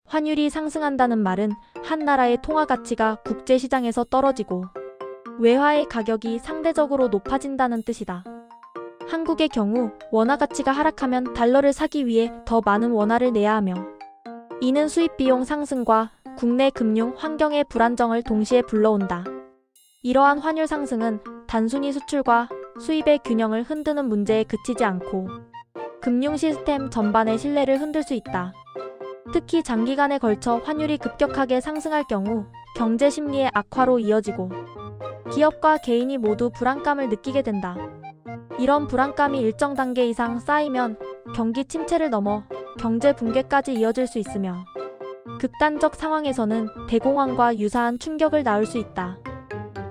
환율이 상승한다는 말은 한 나라의 통화 가치가 국제시장에서 떨어지고 외화의 가격이 상대적으로 높아진다는 뜻이다. 한국의 경우 원화 가치가 하락하면 달러를 사기 위해 더 많은 원화를 내야 하며 이는 수입 비용 상승과 국내 금융 환경의 불안정을 동시에 불러온다. 이러한 환율 상승은 단순히 수출과 수입의 균형을 흔드는 문제에 그치지 않고 금융 시스템 전반의 신뢰를 흔들 수 있다. 특히 장기간에 걸쳐 환율이 급격하게 상승할 경우 경제 심리의 악화로 이어지고 기업과 개인이 모두 불안감을 느끼게 된다. 이런 불안감이 일정 단계 이상 쌓이면 경기 침체를 넘어 경제 붕괴까지 이어질 수 있으며 극단적 상황에서는 대공황과 유사한 충격을 낳을 수 있다.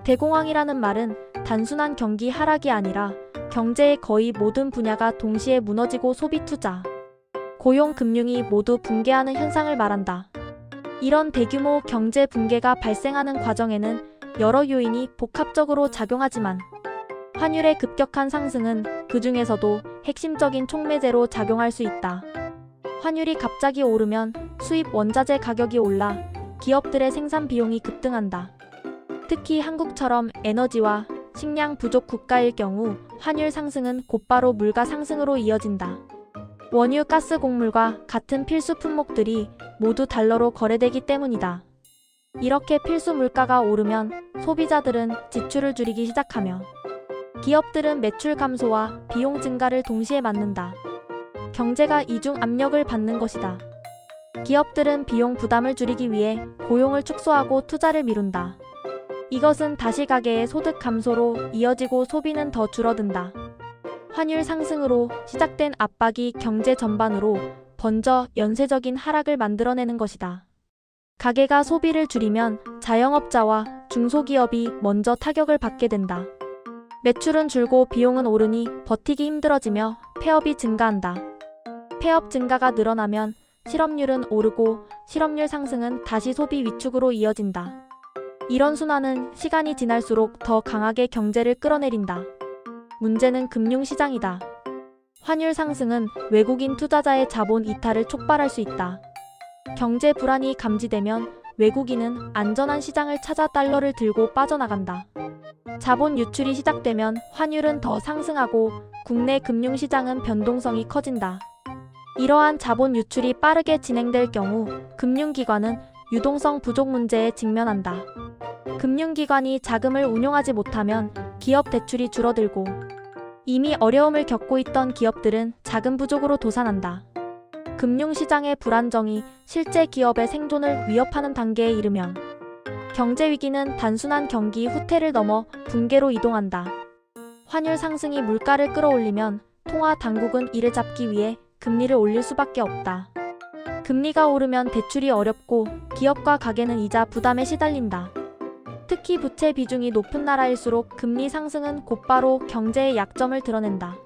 대공황이라는 말은 단순한 경기 하락이 아니라 경제의 거의 모든 분야가 동시에 무너지고 소비 투자, 고용 금융이 모두 붕괴하는 현상을 말한다. 이런 대규모 경제 붕괴가 발생하는 과정에는 여러 요인이 복합적으로 작용하지만 환율의 급격한 상승은 그 중에서도 핵심적인 촉매제로 작용할 수 있다. 환율이 갑자기 오르면 수입 원자재 가격이 올라 기업들의 생산 비용이 급등한다. 특히 한국처럼 에너지와 식량 부족 국가일 경우 환율 상승은 곧바로 물가 상승으로 이어진다. 원유, 가스, 곡물과 같은 필수 품목들이 모두 달러로 거래되기 때문이다. 이렇게 필수 물가가 오르면 소비자들은 지출을 줄이기 시작하며 기업들은 매출 감소와 비용 증가를 동시에 맞는다. 경제가 이중 압력을 받는 것이다. 기업들은 비용 부담을 줄이기 위해 고용을 축소하고 투자를 미룬다. 이것은 다시 가계의 소득 감소로 이어지고 소비는 더 줄어든다. 환율 상승으로 시작된 압박이 경제 전반으로 번져 연쇄적인 하락을 만들어내는 것이다. 가계가 소비를 줄이면 자영업자와 중소기업이 먼저 타격을 받게 된다. 매출은 줄고 비용은 오르니 버티기 힘들어지며 폐업이 증가한다. 폐업 증가가 늘어나면 실업률은 오르고 실업률 상승은 다시 소비 위축으로 이어진다. 이런 순환은 시간이 지날수록 더 강하게 경제를 끌어내린다. 문제는 금융시장이다. 환율 상승은 외국인 투자자의 자본 이탈을 촉발할 수 있다. 경제 불안이 감지되면 외국인은 안전한 시장을 찾아 달러를 들고 빠져나간다. 자본 유출이 시작되면 환율은 더 상승하고 국내 금융시장은 변동성이 커진다. 이러한 자본 유출이 빠르게 진행될 경우 금융기관은 유동성 부족 문제에 직면한다. 금융기관이 자금을 운용하지 못하면 기업 대출이 줄어들고 이미 어려움을 겪고 있던 기업들은 자금 부족으로 도산한다. 금융시장의 불안정이 실제 기업의 생존을 위협하는 단계에 이르면 경제위기는 단순한 경기 후퇴를 넘어 붕괴로 이동한다. 환율 상승이 물가를 끌어올리면 통화 당국은 이를 잡기 위해 금리를 올릴 수밖에 없다. 금리가 오르면 대출이 어렵고 기업과 가게는 이자 부담에 시달린다. 특히 부채 비중이 높은 나라일수록 금리 상승은 곧바로 경제의 약점을 드러낸다.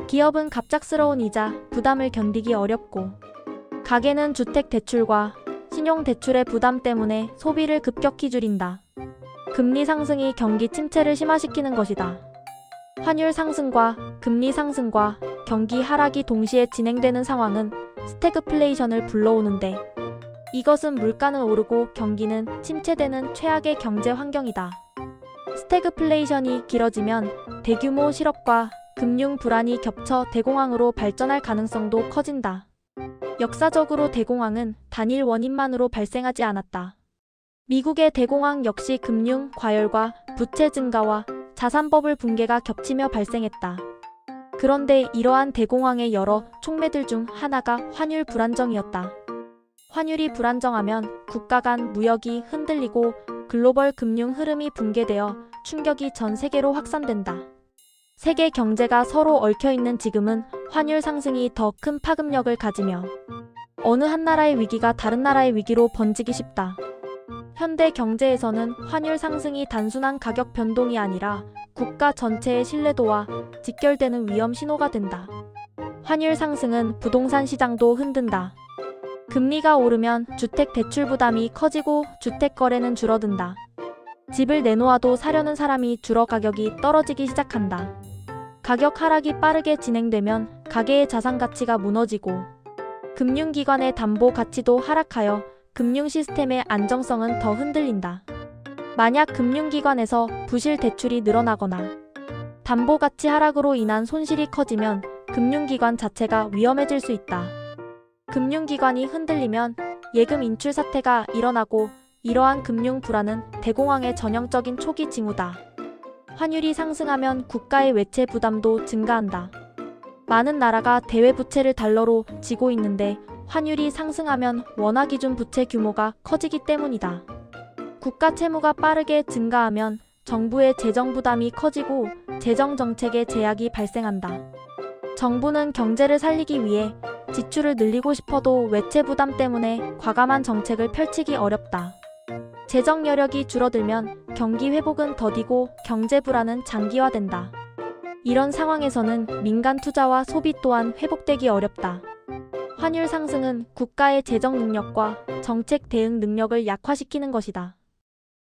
기업은 갑작스러운 이자 부담을 견디기 어렵고 가게는 주택 대출과 신용 대출의 부담 때문에 소비를 급격히 줄인다. 금리 상승이 경기 침체를 심화시키는 것이다. 환율 상승과 금리 상승과 경기 하락이 동시에 진행되는 상황은 스태그플레이션을 불러오는데 이것은 물가는 오르고 경기는 침체되는 최악의 경제 환경이다. 스태그플레이션이 길어지면 대규모 실업과 금융 불안이 겹쳐 대공황으로 발전할 가능성도 커진다. 역사적으로 대공황은 단일 원인만으로 발생하지 않았다. 미국의 대공황 역시 금융 과열과 부채 증가와 자산 버블 붕괴가 겹치며 발생했다. 그런데 이러한 대공황의 여러 촉매들 중 하나가 환율 불안정이었다. 환율이 불안정하면 국가 간 무역이 흔들리고 글로벌 금융 흐름이 붕괴되어 충격이 전 세계로 확산된다. 세계 경제가 서로 얽혀있는 지금은 환율 상승이 더 큰 파급력을 가지며 어느 한 나라의 위기가 다른 나라의 위기로 번지기 쉽다. 현대 경제에서는 환율 상승이 단순한 가격 변동이 아니라 국가 전체의 신뢰도와 직결되는 위험 신호가 된다. 환율 상승은 부동산 시장도 흔든다. 금리가 오르면 주택 대출 부담이 커지고 주택 거래는 줄어든다. 집을 내놓아도 사려는 사람이 줄어 가격이 떨어지기 시작한다. 가격 하락이 빠르게 진행되면 가계의 자산 가치가 무너지고 금융기관의 담보 가치도 하락하여 금융 시스템의 안정성은 더 흔들린다. 만약 금융기관에서 부실 대출이 늘어나거나 담보 가치 하락으로 인한 손실이 커지면 금융기관 자체가 위험해질 수 있다. 금융기관이 흔들리면 예금 인출 사태가 일어나고 이러한 금융 불안은 대공황의 전형적인 초기 징후다. 환율이 상승하면 국가의 외채 부담도 증가한다. 많은 나라가 대외 부채를 달러로 지고 있는데 환율이 상승하면 원화 기준 부채 규모가 커지기 때문이다. 국가 채무가 빠르게 증가하면 정부의 재정 부담이 커지고 재정 정책에 제약이 발생한다. 정부는 경제를 살리기 위해 지출을 늘리고 싶어도 외채 부담 때문에 과감한 정책을 펼치기 어렵다. 재정 여력이 줄어들면 경기 회복은 더디고 경제 불안은 장기화된다. 이런 상황에서는 민간 투자와 소비 또한 회복되기 어렵다. 환율 상승은 국가의 재정 능력과 정책 대응 능력을 약화시키는 것이다.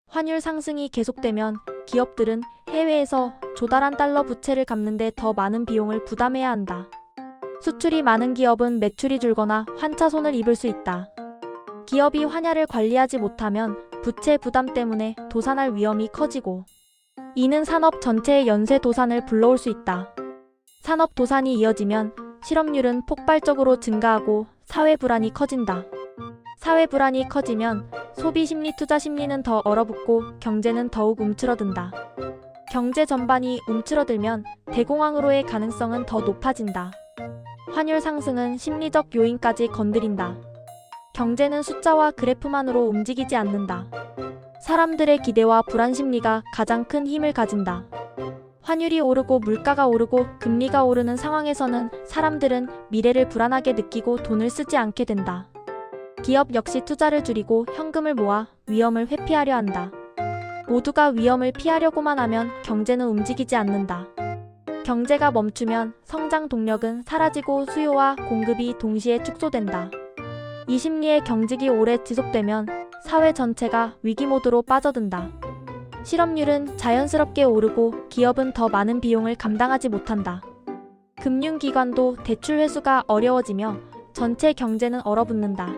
환율 상승이 계속되면 기업들은 해외에서 조달한 달러 부채를 갚는 데 더 많은 비용을 부담해야 한다. 수출이 많은 기업은 매출이 줄거나 환차손을 입을 수 있다. 기업이 환율을 관리하지 못하면 부채 부담 때문에 도산할 위험이 커지고 이는 산업 전체의 연쇄 도산을 불러올 수 있다. 산업 도산이 이어지면 실업률은 폭발적으로 증가하고 사회 불안이 커진다. 사회 불안이 커지면 소비 심리, 투자 심리는 더 얼어붙고 경제는 더욱 움츠러든다. 경제 전반이 움츠러들면 대공황으로의 가능성은 더 높아진다. 환율 상승은 심리적 요인까지 건드린다. 경제는 숫자와 그래프만으로 움직이지 않는다. 사람들의 기대와 불안 심리가 가장 큰 힘을 가진다. 환율이 오르고 물가가 오르고 금리가 오르는 상황에서는 사람들은 미래를 불안하게 느끼고 돈을 쓰지 않게 된다. 기업 역시 투자를 줄이고 현금을 모아 위험을 회피하려 한다. 모두가 위험을 피하려고만 하면 경제는 움직이지 않는다. 경제가 멈추면 성장 동력은 사라지고 수요와 공급이 동시에 축소된다. 이 심리의 경직이 오래 지속되면 사회 전체가 위기 모드로 빠져든다. 실업률은 자연스럽게 오르고 기업은 더 많은 비용을 감당하지 못한다. 금융기관도 대출 회수가 어려워지며 전체 경제는 얼어붙는다.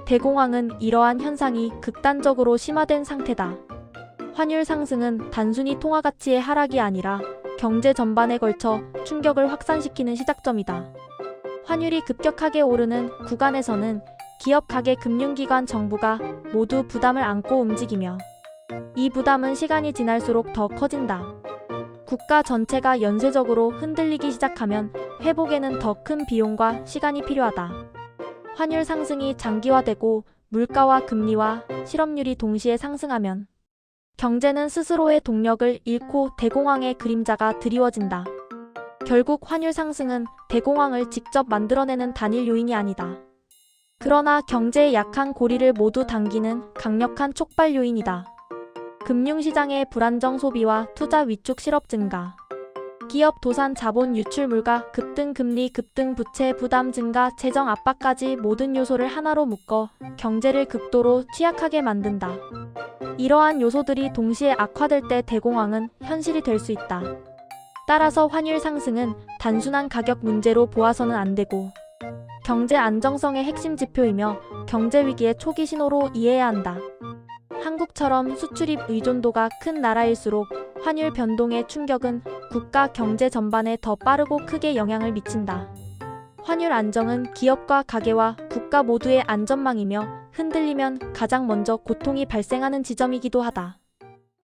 대공황은 이러한 현상이 극단적으로 심화된 상태다. 환율 상승은 단순히 통화 가치의 하락이 아니라 경제 전반에 걸쳐 충격을 확산시키는 시작점이다. 환율이 급격하게 오르는 구간에서는 기업, 가계, 금융기관, 정부가 모두 부담을 안고 움직이며 이 부담은 시간이 지날수록 더 커진다. 국가 전체가 연쇄적으로 흔들리기 시작하면 회복에는 더 큰 비용과 시간이 필요하다. 환율 상승이 장기화되고 물가와 금리와 실업률이 동시에 상승하면 경제는 스스로의 동력을 잃고 대공황의 그림자가 드리워진다. 결국 환율 상승은 대공황을 직접 만들어내는 단일 요인이 아니다. 그러나 경제의 약한 고리를 모두 당기는 강력한 촉발 요인이다. 금융시장의 불안정 소비와 투자 위축 실업 증가, 기업 도산 자본 유출 물가 급등 금리 급등 부채 부담 증가 재정 압박까지 모든 요소를 하나로 묶어 경제를 극도로 취약하게 만든다. 이러한 요소들이 동시에 악화될 때 대공황은 현실이 될 수 있다. 따라서 환율 상승은 단순한 가격 문제로 보아서는 안 되고 경제 안정성의 핵심 지표이며 경제 위기의 초기 신호로 이해해야 한다. 한국처럼 수출입 의존도가 큰 나라일수록 환율 변동의 충격은 국가 경제 전반에 더 빠르고 크게 영향을 미친다. 환율 안정은 기업과 가계와 국가 모두의 안전망이며 흔들리면 가장 먼저 고통이 발생하는 지점이기도 하다.